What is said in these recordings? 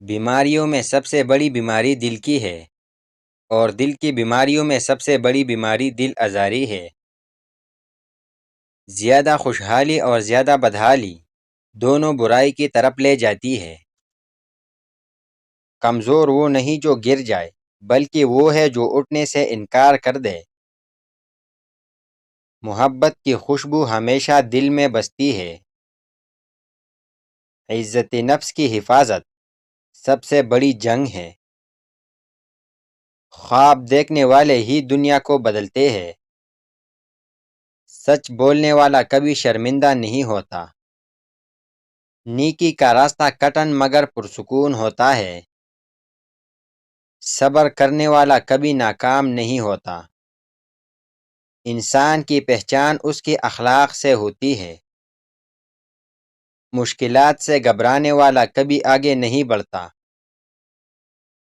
بیماریوں میں سب سے بڑی بیماری دل کی ہے، اور دل کی بیماریوں میں سب سے بڑی بیماری دل آزاری ہے۔ زیادہ خوشحالی اور زیادہ بدحالی دونوں برائی کی طرف لے جاتی ہے۔ کمزور وہ نہیں جو گر جائے، بلکہ وہ ہے جو اٹھنے سے انکار کر دے۔ محبت کی خوشبو ہمیشہ دل میں بستی ہے۔ عزت نفس کی حفاظت سب سے بڑی جنگ ہے۔ خواب دیکھنے والے ہی دنیا کو بدلتے ہیں۔ سچ بولنے والا کبھی شرمندہ نہیں ہوتا۔ نیکی کا راستہ کٹن مگر پرسکون ہوتا ہے۔ صبر کرنے والا کبھی ناکام نہیں ہوتا۔ انسان کی پہچان اس کے اخلاق سے ہوتی ہے۔ مشکلات سے گھبرانے والا کبھی آگے نہیں بڑھتا۔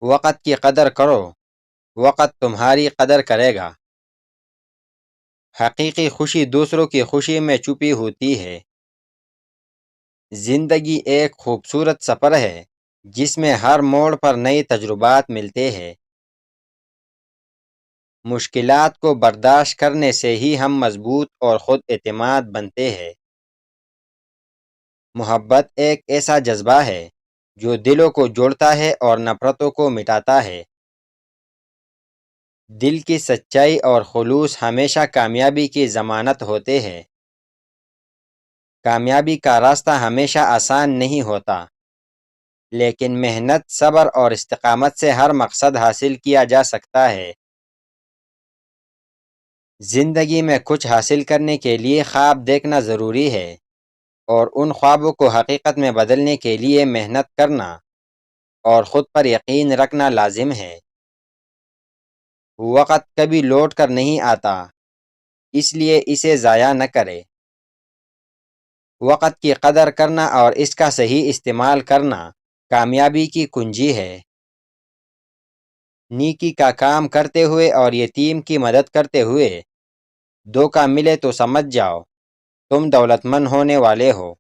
وقت کی قدر کرو، وقت تمہاری قدر کرے گا۔ حقیقی خوشی دوسروں کی خوشی میں چھپی ہوتی ہے۔ زندگی ایک خوبصورت سفر ہے جس میں ہر موڑ پر نئے تجربات ملتے ہیں۔ مشکلات کو برداشت کرنے سے ہی ہم مضبوط اور خود اعتماد بنتے ہیں۔ محبت ایک ایسا جذبہ ہے جو دلوں کو جوڑتا ہے اور نفرتوں کو مٹاتا ہے۔ دل کی سچائی اور خلوص ہمیشہ کامیابی کی ضمانت ہوتے ہیں۔ کامیابی کا راستہ ہمیشہ آسان نہیں ہوتا، لیکن محنت، صبر اور استقامت سے ہر مقصد حاصل کیا جا سکتا ہے۔ زندگی میں کچھ حاصل کرنے کے لیے خواب دیکھنا ضروری ہے، اور ان خوابوں کو حقیقت میں بدلنے کے لیے محنت کرنا اور خود پر یقین رکھنا لازم ہے۔ وقت کبھی لوٹ کر نہیں آتا، اس لیے اسے ضائع نہ کرے۔ وقت کی قدر کرنا اور اس کا صحیح استعمال کرنا کامیابی کی کنجی ہے۔ نیکی کا کام کرتے ہوئے اور یتیم کی مدد کرتے ہوئے دھوکہ ملے تو سمجھ جاؤ تم دولت مند ہونے والے ہو۔